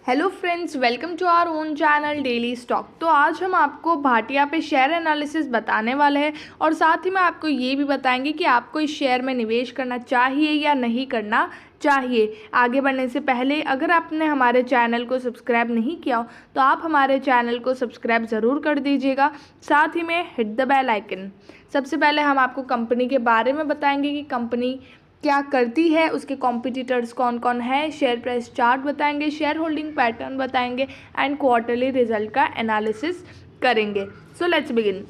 Hello friends, welcome to our own channel daily stock. तो आज हम आपको भाटिया पे शेयर एनालिसिस बताने वाले हैं और साथ ही में आपको ये भी बताएंगे कि आपको इस शेयर में निवेश करना चाहिए या नहीं करना चाहिए। आगे बढ़ने से पहले अगर आपने हमारे चैनल को सब्सक्राइब नहीं किया हो तो आप हमारे चैनल को सब्सक्राइब ज़रूर कर दीजिएगा, साथ ही में हिट द बेल आइकन। सबसे पहले हम आपको कंपनी के बारे में बताएंगे कि कंपनी क्या करती है, उसके कॉम्पिटिटर्स कौन कौन है, शेयर प्राइस चार्ट बताएंगे, शेयर होल्डिंग पैटर्न बताएंगे एंड क्वार्टरली रिजल्ट का एनालिसिस करेंगे। So let's begin.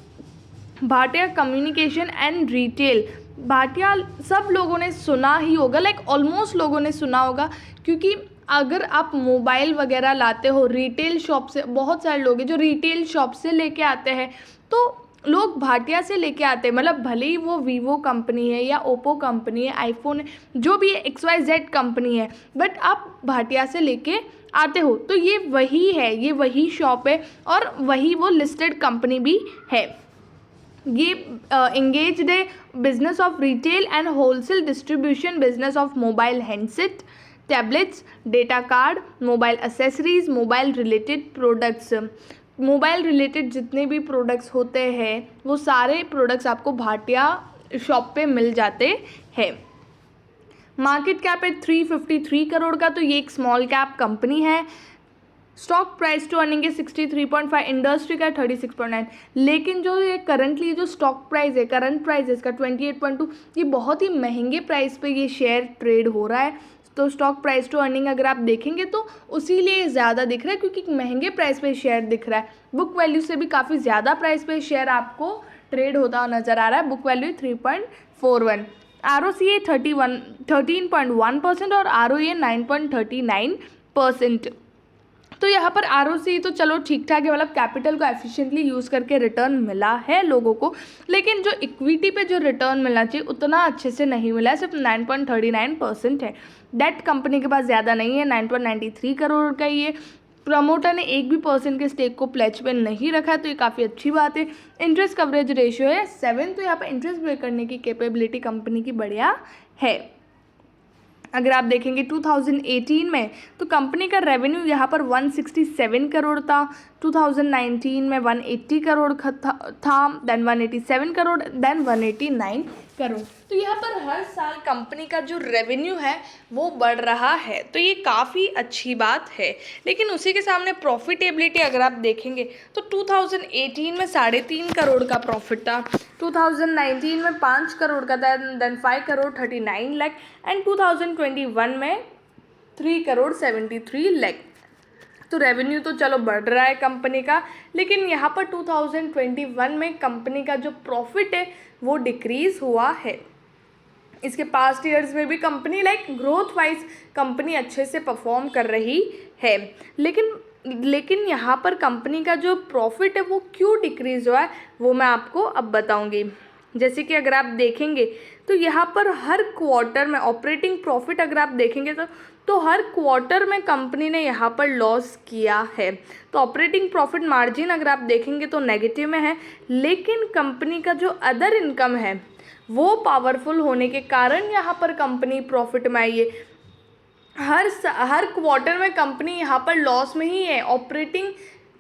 Bhatia communication and retail. Bhatia सब लोगों ने सुना ही होगा, लाइक ऑलमोस्ट लोगों ने सुना होगा, क्योंकि अगर आप मोबाइल वगैरह लाते हो रिटेल शॉप से, बहुत सारे लोग हैं जो रिटेल शॉप से लेके आते हैं, तो लोग भाटिया से लेके आते हैं। मतलब भले ही वो वीवो कंपनी है या ओप्पो कंपनी है, आईफोन है, जो भी है, XYZ कंपनी है, बट आप भाटिया से लेके आते हो, तो ये वही है, ये वही शॉप है और वही वो लिस्टेड कंपनी भी है। ये engaged है business of retail and wholesale distribution business of mobile handset, tablets, data card, mobile accessories, mobile related products. Mobile related जितने भी प्रोडक्ट्स होते हैं वो सारे प्रोडक्ट्स आपको भाटिया शॉप पे मिल जाते हैं। मार्केट कैप है 353 करोड़ का, तो ये एक स्मॉल कैप कंपनी है। स्टॉक प्राइस टू अर्निंग है 63.5, इंडस्ट्री का 36.9, लेकिन जो ये करंटली जो स्टॉक प्राइस है, करंट प्राइस है इसका 28.2, ये बहुत ही महंगे प्राइस पे ये शेयर ट्रेड हो रहा है। तो स्टॉक प्राइस टू अर्निंग अगर आप देखेंगे तो उसी लिए ज़्यादा दिख रहा है, क्योंकि महंगे प्राइस पे शेयर दिख रहा है। बुक वैल्यू से भी काफ़ी ज़्यादा प्राइस पे शेयर आपको ट्रेड होता हुआ नज़र आ रहा है। बुक वैल्यू 3.41, ROCE 13.1% और ROE 9.39%। तो यहाँ पर ROCE तो चलो ठीक ठाक है, मतलब कैपिटल को एफिशिएंटली यूज़ करके रिटर्न मिला है लोगों को, लेकिन जो इक्विटी पे जो रिटर्न मिलना चाहिए उतना अच्छे से नहीं मिला है, सिर्फ 9.39% है। डेट कंपनी के पास ज़्यादा नहीं है, 9.93 करोड़ का ये। प्रमोटर ने 1 भी % के स्टेक को प्लेज पे नहीं रखा है, तो ये काफ़ी अच्छी बात है। इंटरेस्ट कवरेज रेशियो है 7, तो यहाँ पर इंटरेस्ट पे करने की कैपेबिलिटी कंपनी की बढ़िया है। अगर आप देखेंगे 2018 में तो कंपनी का रेवेन्यू यहाँ पर 167 करोड़ था, 2019 में 180 करोड़ था, देन 187 करोड़, देन 189 करोड़। तो यहाँ पर हर साल कंपनी का जो रेवेन्यू है वो बढ़ रहा है, तो ये काफ़ी अच्छी बात है। लेकिन उसी के सामने प्रॉफिटेबिलिटी अगर आप देखेंगे तो 2018 में 3.5 करोड़ का प्रॉफिट था, 2019 में 5 करोड़ का था, देन 5 करोड़ 39 लाख एंड 2021 में 3 करोड़ 73 लाख। तो रेवेन्यू तो चलो बढ़ रहा है कंपनी का, लेकिन यहाँ पर 2021 में कंपनी का जो प्रॉफिट है वो डिक्रीज़ हुआ है। इसके पास्ट ईयर्स में भी company like growth wise company अच्छे से परफॉर्म कर रही है, लेकिन यहाँ पर कंपनी का जो प्रॉफिट है वो क्यों डिक्रीज़ हुआ है वो मैं आपको अब बताऊँगी। जैसे कि अगर आप देखेंगे तो यहाँ पर हर क्वार्टर में ऑपरेटिंग प्रॉफिट अगर आप देखेंगे तो हर क्वार्टर में कंपनी ने यहाँ पर लॉस किया है। तो ऑपरेटिंग प्रॉफिट मार्जिन अगर आप देखेंगे तो नेगेटिव में है, लेकिन कंपनी का जो अदर इनकम है वो पावरफुल होने के कारण यहाँ पर कंपनी प्रॉफिट में आई है। हर क्वार्टर में कंपनी यहाँ पर लॉस में ही है।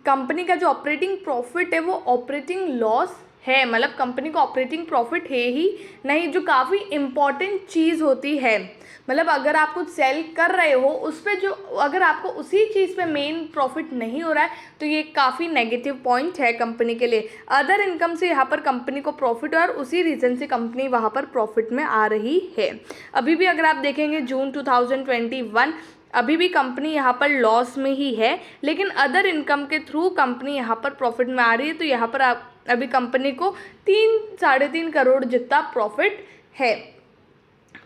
कंपनी का जो ऑपरेटिंग प्रॉफिट है वो ऑपरेटिंग लॉस है, मतलब कंपनी को ऑपरेटिंग प्रॉफिट है ही नहीं, जो काफ़ी इम्पॉर्टेंट चीज़ होती है। मतलब अगर आप कुछ सेल कर रहे हो उस पर जो, अगर आपको उसी चीज़ पे मेन प्रॉफिट नहीं हो रहा है तो ये काफ़ी नेगेटिव पॉइंट है कंपनी के लिए। अदर इनकम से यहाँ पर कंपनी को प्रॉफिट है और उसी रीज़न से कंपनी वहाँ पर प्रॉफिट में आ रही है। अभी भी अगर आप देखेंगे जून 2021 अभी भी कंपनी यहाँ पर लॉस में ही है, लेकिन अदर इनकम के थ्रू कंपनी यहाँ पर प्रॉफिट में आ रही है। तो यहाँ पर अभी कंपनी को 3-3.5 करोड़ जितना प्रॉफिट है।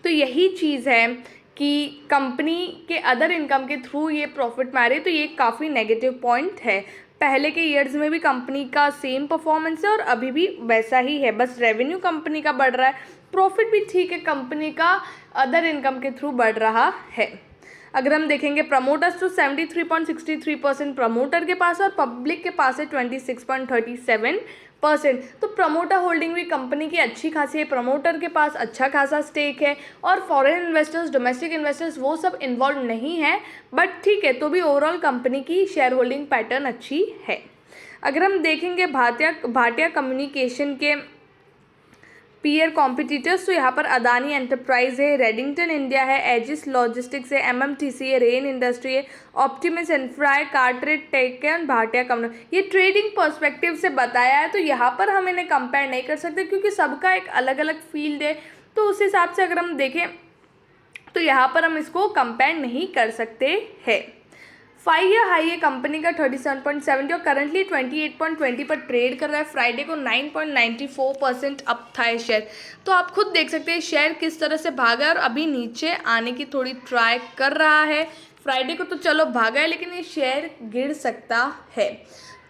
तो यही चीज़ है कि कंपनी के अदर इनकम के थ्रू ये प्रॉफिट में आ रही है, तो ये काफ़ी नेगेटिव पॉइंट है। पहले के ईयर्स में भी कंपनी का सेम परफॉर्मेंस है और अभी भी वैसा ही है, बस रेवेन्यू कंपनी का बढ़ रहा है, प्रॉफिट भी ठीक है, कंपनी का अदर इनकम के थ्रू बढ़ रहा है। अगर हम देखेंगे प्रमोटर्स तो 73.63% प्रमोटर के पास और पब्लिक के पास है 26.37%। परसेंट। तो प्रमोटर होल्डिंग भी कंपनी की अच्छी खासी है, प्रमोटर के पास अच्छा खासा स्टेक है और फॉरेन इन्वेस्टर्स, डोमेस्टिक इन्वेस्टर्स वो सब इन्वॉल्व नहीं है, बट ठीक है, तो भी ओवरऑल कंपनी की शेयर होल्डिंग पैटर्न अच्छी है। अगर हम देखेंगे भाटिया कम्युनिकेशन के पीयर कॉम्पिटिटर्स, तो यहाँ पर अदानी एंटरप्राइज है, रेडिंगटन इंडिया है, एजिस लॉजिस्टिक्स है, एमएमटीसी है, रेन इंडस्ट्री है, ऑप्टिमस इंफ्रा है, कार्टरेट टेक है और भाटिया कम्युनिकेशन। ये ट्रेडिंग पर्सपेक्टिव से बताया है, तो यहाँ पर हम इन्हें कंपेयर नहीं कर सकते क्योंकि सबका एक अलग अलग फील्ड है। तो उस हिसाब से अगर हम देखें तो यहाँ पर हम इसको कंपेयर नहीं कर सकते हैं। 5 ईयर हाई है कंपनी का 37.70 और करंटली 28.20 पर ट्रेड कर रहा है। फ्राइडे को 9.94% अप था ये शेयर। तो आप खुद देख सकते हैं शेयर किस तरह से भागा है और अभी नीचे आने की थोड़ी ट्राई कर रहा है। फ्राइडे को तो चलो भागा है, लेकिन ये शेयर गिर सकता है।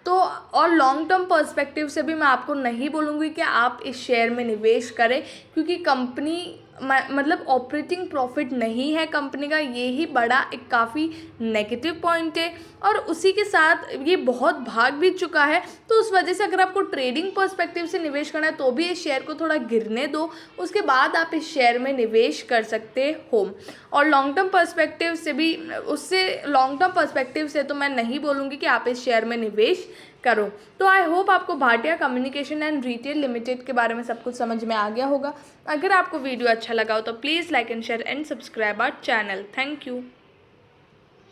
तो और लॉन्ग टर्म पर्सपेक्टिव से भी मैं आपको नहीं बोलूँगी कि आप इस शेयर में निवेश करें, क्योंकि कंपनी मतलब ऑपरेटिंग प्रॉफिट नहीं है कंपनी का, ये ही बड़ा एक काफ़ी नेगेटिव पॉइंट है और उसी के साथ ये बहुत भाग भी चुका है। तो उस वजह से अगर आपको ट्रेडिंग पर्सपेक्टिव से निवेश करना है तो भी इस शेयर को थोड़ा गिरने दो, उसके बाद आप इस शेयर में निवेश कर सकते हो। और लॉन्ग टर्म पर्सपेक्टिव से भी, उससे लॉन्ग टर्म पर्सपेक्टिव से तो मैं नहीं बोलूँगी कि आप इस शेयर में निवेश करो। तो आई होप आपको Bhatia communication and retail limited के बारे में सब कुछ समझ में आ गया होगा। अगर आपको वीडियो अच्छा लगा हो तो please like and share and subscribe our channel. Thank you.